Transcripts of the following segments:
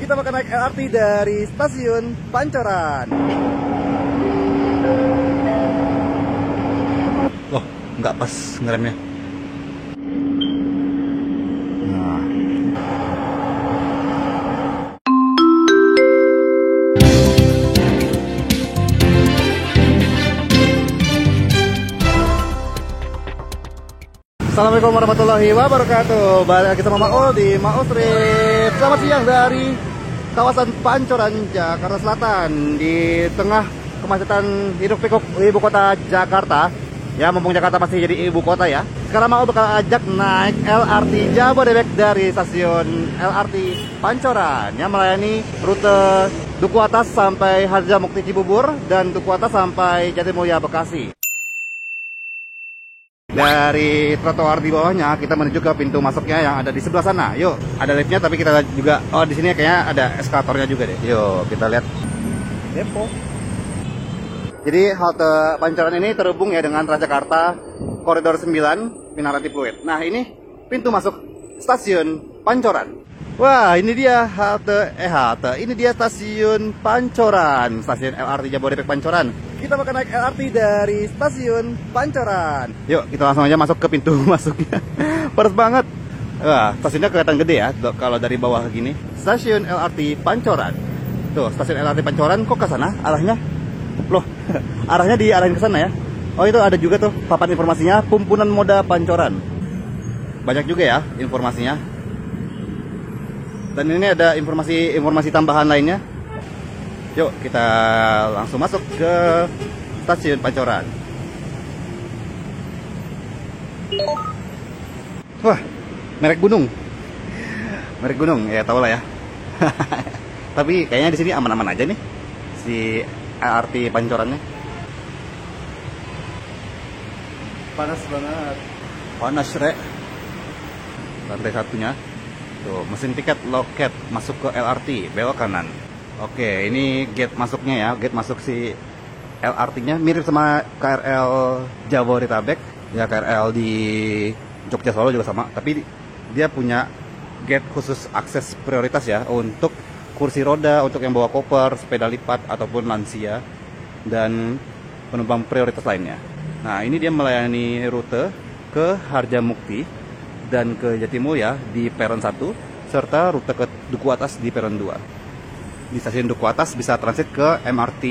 Kita bakal naik LRT dari stasiun Pancoran. Loh, nggak pas ngeremnya. Nah. Assalamualaikum warahmatullahi wabarakatuh. Balik lagi sama Maul di Maul Trip. Selamat siang dari kawasan Pancoran, Jakarta Selatan, di tengah kemacetan hiruk pikuk ibu kota Jakarta. Ya, mumpung Jakarta masih jadi ibu kota ya. Sekarang Maul bakal ajak naik LRT Jabodebek dari stasiun LRT Pancoran yang melayani rute Duku Atas sampai Harjamukti Cibubur dan Duku Atas sampai Jatimulya Bekasi. Dari trotoar di bawahnya kita menuju ke pintu masuknya yang ada di sebelah sana. Yuk, ada liftnya tapi kita juga di sini kayaknya ada eskalatornya juga deh. Yuk, kita lihat depo. Jadi halte Pancoran ini terhubung ya dengan Transjakarta Koridor 9 Pinarati Fluid. Nah, ini pintu masuk stasiun Pancoran. Wah, ini dia ini dia stasiun Pancoran, stasiun LRT Jabodebek Pancoran. Kita bakal naik LRT dari stasiun Pancoran. Yuk, kita langsung aja masuk ke pintu masuknya. Panas banget. Wah, stasiunnya kelihatan gede ya kalau dari bawah gini. Stasiun LRT Pancoran. Tuh, stasiun LRT Pancoran kok ke sana arahnya? Loh, arahnya diarahin ke sana ya. Oh, itu ada juga tuh papan informasinya, Pumpunan Moda Pancoran. Banyak juga ya informasinya. Dan ini ada informasi tambahan lainnya. Yuk, kita langsung masuk ke stasiun Pancoran. Wah, merek gunung. Merek gunung, ya tau lah ya. Tapi kayaknya di sini aman-aman aja nih si LRT Pancorannya. Panas banget. Panas, Rek. Lantai satunya. Tuh, mesin tiket loket masuk ke LRT, belok kanan. Oke, ini gate masuknya ya, gate masuk si LRT-nya mirip sama KRL Jabodetabek. Ya, KRL di Jogja Solo juga sama, tapi dia punya gate khusus akses prioritas ya untuk kursi roda, untuk yang bawa koper, sepeda lipat ataupun lansia dan penumpang prioritas lainnya. Nah, ini dia melayani rute ke Harjamukti dan ke Jatimulya di peron 1 serta rute ke Duku Atas di peron 2. Di stasiun Duku Atas bisa transit ke MRT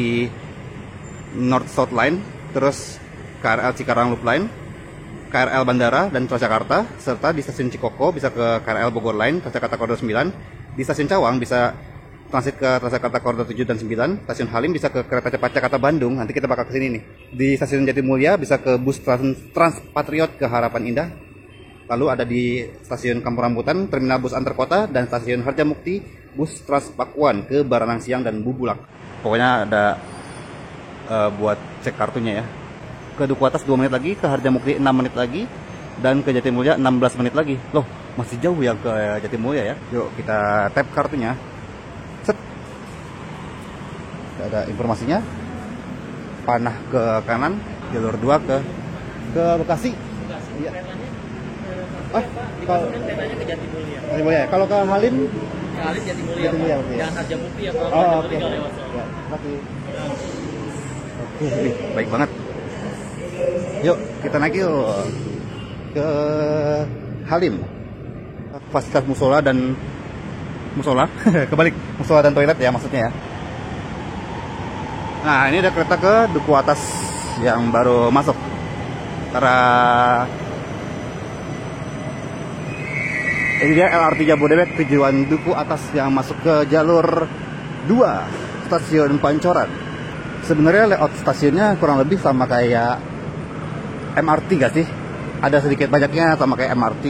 North South Line, terus KRL Cikarang Loop Line, KRL Bandara dan Transjakarta, serta di stasiun Cikoko bisa ke KRL Bogor Line, Transjakarta Koridor 9. Di stasiun Cawang bisa transit ke Transjakarta Koridor 7 dan 9. Stasiun Halim bisa ke kereta cepat Jakarta Bandung, nanti kita bakal ke sini nih. Di stasiun Jatimulya bisa ke bus Transpatriot ke Harapan Indah. Lalu ada di stasiun Kampung Rambutan, terminal bus antar kota, dan stasiun Harjamukti, bus Transpakuan ke Baranang Siang dan Bubulak. Pokoknya ada buat cek kartunya ya. Ke Duku Atas 2 menit lagi, ke Harjamukti 6 menit lagi, dan ke Jatimulya 16 menit lagi. Loh, masih jauh yang ke Jatimulya ya. Yuk kita tap kartunya. Set. Ada informasinya. Panah ke kanan, jalur 2 ke Bekasi. Iya. Kalau tetanya ke Jatimulya. Jatimulya. Kalau ke Halim? Ke Halim Jatimulya. Jangan Harjamukti ya, kalau Oke. Jatimulya lewat. Ya, makasih. Oke, baik banget. Yuk, kita naik yuk ke Halim. Fasilitas musola dan kebalik musola dan toilet ya maksudnya ya. Nah, ini ada kereta ke Duku Atas yang baru masuk. Ini dia LRT Jabodebek tujuan Duku Atas yang masuk ke jalur 2 stasiun Pancoran. Sebenarnya layout stasiunnya kurang lebih sama kayak MRT gak sih? Ada sedikit banyaknya sama kayak MRT.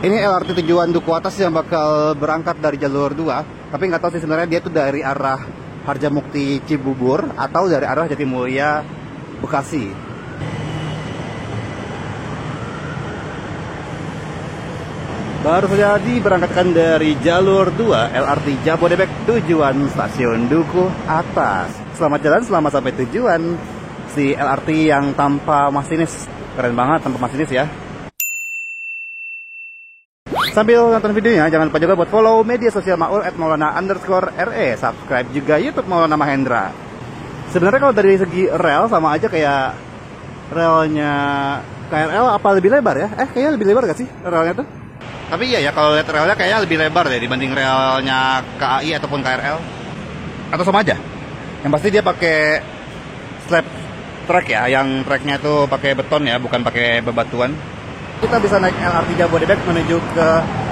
Ini LRT tujuan Duku Atas yang bakal berangkat dari jalur 2. Tapi nggak tahu sih sebenarnya dia tuh dari arah Harjamukti Cibubur atau dari arah Jatimulya Bekasi. Baru saja diberangkatkan dari jalur 2 LRT Jabodebek tujuan stasiun Duku Atas. Selamat jalan, selamat sampai tujuan. Si LRT yang tanpa masinis, keren banget tanpa masinis ya. Sambil nonton videonya, jangan lupa juga buat follow media sosial Maul @maulana_re, subscribe juga YouTube Maulana Mahendra. Sebenarnya kalau dari segi rel sama aja kayak relnya KRL, apa lebih lebar ya? Kayaknya lebih lebar gak sih relnya tuh? Tapi iya ya, kalau lihat relnya kayaknya lebih lebar deh dibanding relnya KAI ataupun KRL. Atau sama aja? Yang pasti dia pakai slab track ya, yang tracknya itu pakai beton ya, bukan pakai bebatuan. Kita bisa naik LRT Jabodebek menuju ke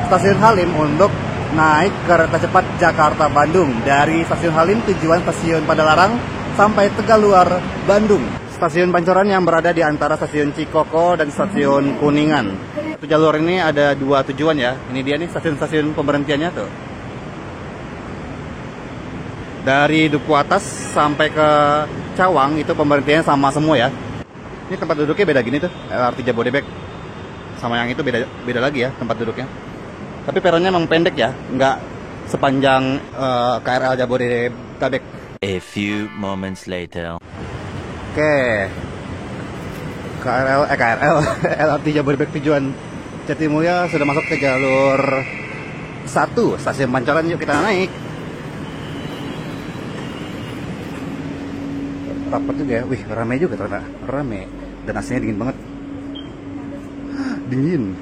Stasiun Halim untuk naik kereta cepat Jakarta-Bandung. Dari Stasiun Halim tujuan Stasiun Padalarang sampai Tegaluar, Bandung. Stasiun Pancoran yang berada di antara Stasiun Cikoko dan Stasiun Kuningan. Satu jalur ini ada 2 tujuan ya. Ini dia nih stasiun-stasiun pemberhentiannya tuh. Dari Duku Atas sampai ke Cawang itu pemberhentiannya sama semua ya. Ini tempat duduknya beda gini tuh, LRT Jabodebek. Sama yang itu beda lagi ya tempat duduknya. Tapi peronnya emang pendek ya, nggak sepanjang KRL Jabodetabek. A few moments later. Oke. KRL LRT Jabodebek tujuan Jatimulya sudah masuk ke jalur 1 Stasiun Pancoran. Yuk kita naik. Rapat juga ya. Wih, rame juga ternyata. Rame. Dan aslinya dingin banget. Dingin.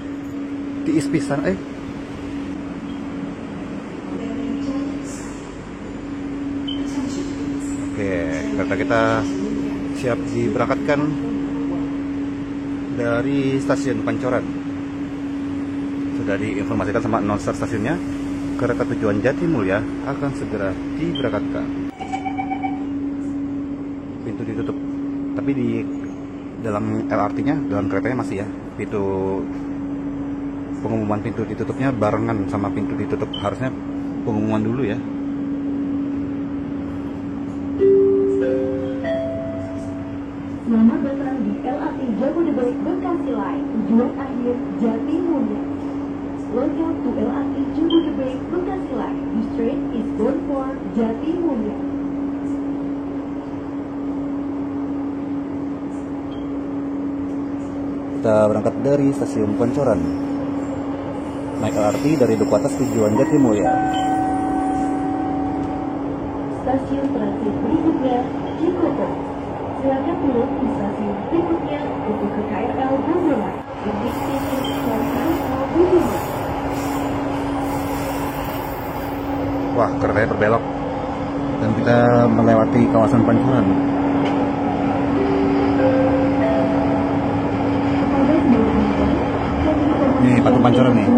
Tiis pisan Oke, kereta kita siap diberangkatkan dari Stasiun Pancoran. Sudah diinformasikan sama announcer stasiunnya, kereta tujuan Jatimulya akan segera diberangkatkan. Pintu ditutup, tapi di dalam LRT-nya, dalam keretanya masih ya. Pintu pengumuman pintu ditutupnya barengan sama pintu ditutup. Harusnya pengumuman dulu ya. Selamat datang di LRT Jabodebek Bekasi Line, tujuan akhir Jatimulya. Welcome to LRT Jabodebek Bekasi Line. This train is bound for Jatimulya. Kita berangkat dari Stasiun Pancoran, naik LRT dari Duku Atas tujuan Jatimulya. Stasiun transit berikutnya Cikoko. Silakan turun di stasiun berikutnya untuk ke KRL Bogor Line. Exit station from KRL Bogor Line. Wah, keretanya berbelok dan kita melewati kawasan Pancoran. Nih, patung Pancoran nih.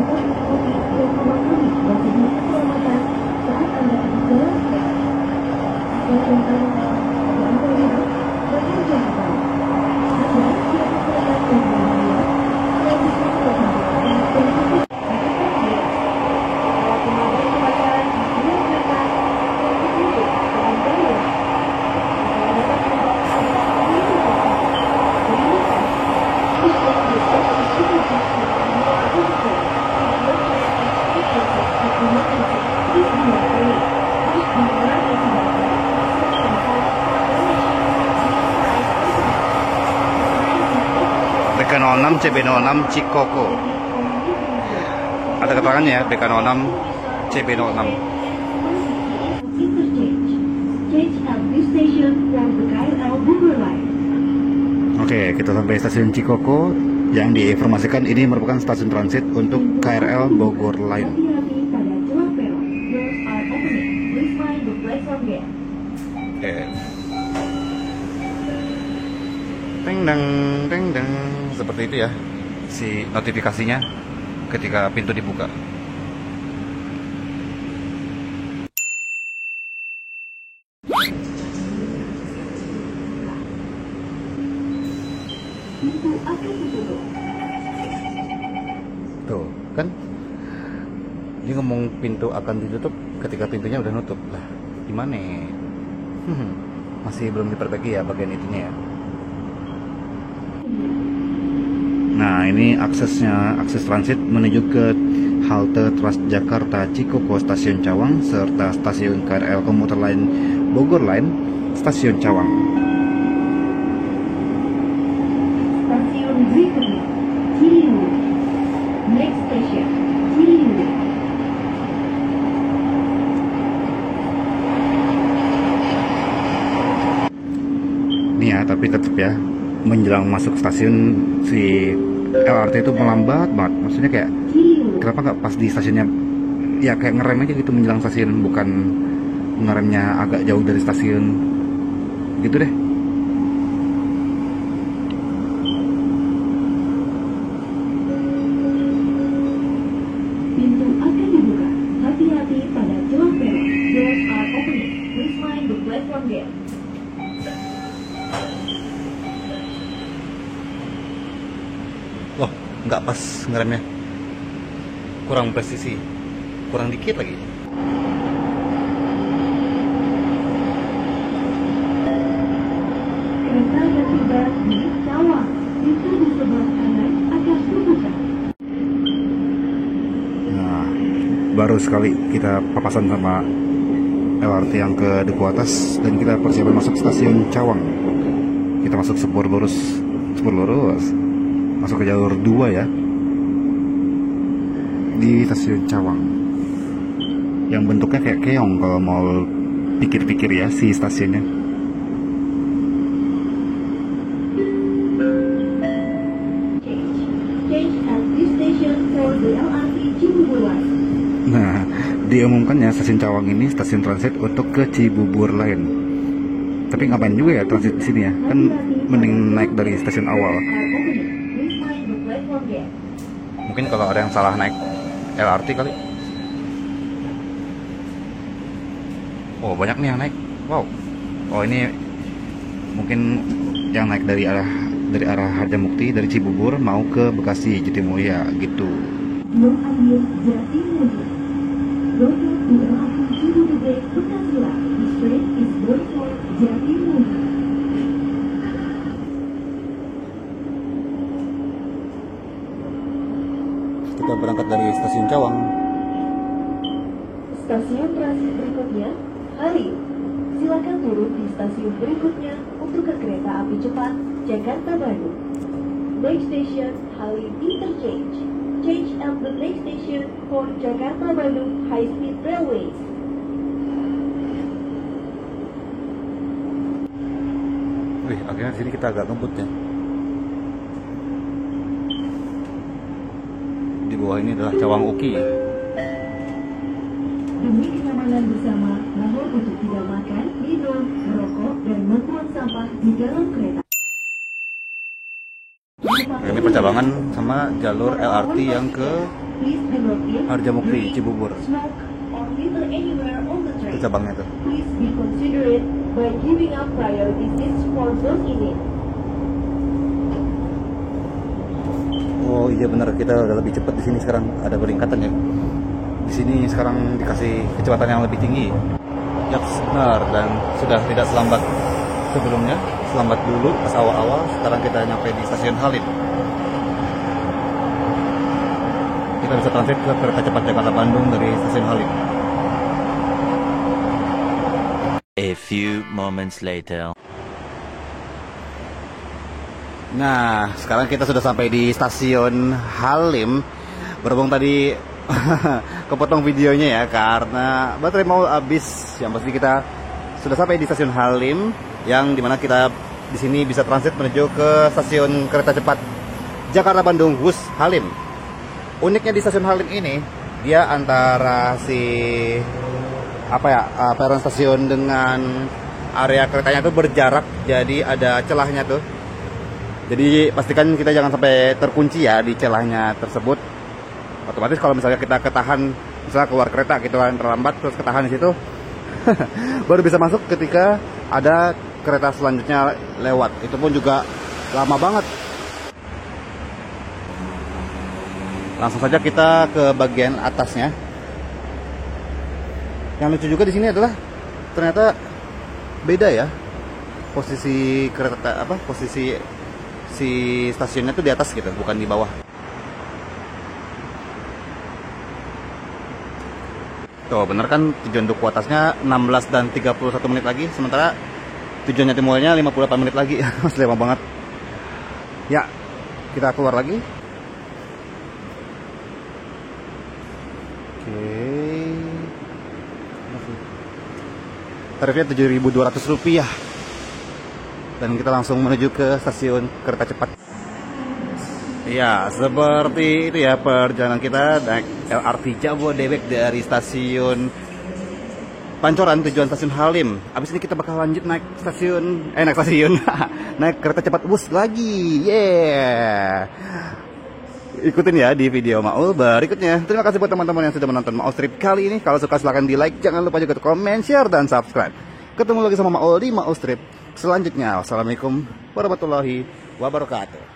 BK06 CB06 Cikoko. Ada keterangannya ya, BK06 CB06. Oke, kita sampai stasiun Cikoko yang diinformasikan ini merupakan stasiun transit untuk KRL Bogor Line. Oke. Teng deng, seperti itu ya si notifikasinya ketika pintu dibuka. Pintu akan ditutup. Tuh kan dia ngomong pintu akan ditutup ketika pintunya udah nutup lah. Gimana? Masih belum diperbaiki ya bagian itunya ya. Nah, ini akses transit menuju ke halte Transjakarta Cikoko Stasiun Cawang serta stasiun KRL komuter lain Bogor Line Stasiun Cawang. Stasiun berikutnya Ciliwung. Next station Ciliwung. menjelang masuk stasiun si LRT itu melambat banget. Maksudnya kayak kenapa nggak pas di stasiunnya ya kayak ngerem aja gitu menjelang stasiun, bukan ngeremnya agak jauh dari stasiun gitu deh. Pintu akan dibuka. Hati-hati pada celah belok. Doors are opening. Please mind the platform gate. Loh, nggak pas ngeremnya, kurang presisi, kurang dikit lagi. Kereta yang tiba di Cawang. Pintu di sebelah kanan akan dibuka. Nah, baru sekali kita papasan sama LRT yang ke Duku Atas dan kita persiapan masuk stasiun Cawang. Kita masuk sepur lurus, masuk ke jalur 2 ya, di stasiun Cawang. Yang bentuknya kayak keong kalau mau pikir-pikir ya si stasiunnya. Change at this station for the LRT Cibubur Line. Nah, diumumkannya stasiun Cawang ini stasiun transit untuk ke Cibubur Line. Tapi ngapain juga ya transit di sini ya? Kan mending naik dari stasiun awal. Mungkin kalau ada yang salah naik LRT kali. Oh, banyak nih yang naik. Wow. Oh, ini mungkin yang naik dari arah Harjamukti, dari Cibubur mau ke Bekasi Jatimulya gitu. Belum akhir Jatimulya. Welcome to LRT Jabodebek Bekasi Line. This train is bound for Jatimulya. Kita berangkat dari stasiun Cawang. Stasiun transit berikutnya, Halim. Silakan turun di stasiun berikutnya untuk ke kereta api cepat Jakarta Bandung. Next station, Halim Interchange. Change at the next station for Jakarta Bandung High Speed Railway. Wih, akhirnya di sini kita agak ngebut ya. Di bawah ini adalah Cawang Uki. Demi kenyamanan bersama, mohon untuk tidak makan, minum, merokok, dan membuang sampah di dalam kereta. Ini percabangan sama jalur LRT yang ke Please do not eat, Harjamukti, drink, Cibubur. smoke, or litter anywhere on the train. Itu cabangnya tuh. Please be considerate by giving up priority seats for those in need. Oh iya benar, kita udah lebih cepat di sini sekarang, ada peningkatan ya. Di sini sekarang dikasih kecepatan yang lebih tinggi. Yaps, benar, dan sudah tidak selambat sebelumnya. Selambat dulu pas awal-awal, sekarang kita nyampe di stasiun Halim. Kita bisa transit ke kereta cepat Jakarta Bandung dari stasiun Halim. A few moments later. Nah, sekarang kita sudah sampai di stasiun Halim. Berhubung tadi kepotong videonya ya karena baterai mau habis. Yang pasti kita sudah sampai di stasiun Halim, yang dimana kita di sini bisa transit menuju ke stasiun kereta cepat Jakarta Bandung Wus Halim. Uniknya di stasiun Halim ini, dia antara peron stasiun dengan area keretanya itu berjarak, jadi ada celahnya tuh. Jadi pastikan kita jangan sampai terkunci ya di celahnya tersebut. Otomatis kalau misalnya kita ketahan, misalnya keluar kereta gitu kan terlambat terus ketahan di situ, baru bisa masuk ketika ada kereta selanjutnya lewat. Itu pun juga lama banget. Langsung saja kita ke bagian atasnya. Yang lucu juga di sini adalah ternyata beda ya posisi kereta posisi si stasiunnya tuh di atas gitu, bukan di bawah. Tuh bener kan, tujuan Duku Atasnya 16 dan 31 menit lagi, sementara tujuan Jatimulya 58 menit lagi. Masih lama banget. Ya, kita keluar lagi. Oke. Tarifnya Rp7.200. Dan kita langsung menuju ke stasiun kereta cepat. Ya, seperti itu ya perjalanan kita naik LRT Jabodebek dari stasiun Pancoran tujuan stasiun Halim. Abis ini kita bakal lanjut naik naik kereta cepat Wus lagi. Yeah. Ikutin ya di video Maul berikutnya. Terima kasih buat teman-teman yang sudah menonton Maul Strip kali ini. Kalau suka silahkan di like, jangan lupa juga komen, share, dan subscribe. Ketemu lagi sama Maul di Maul Strip selanjutnya. Wassalamualaikum warahmatullahi wabarakatuh.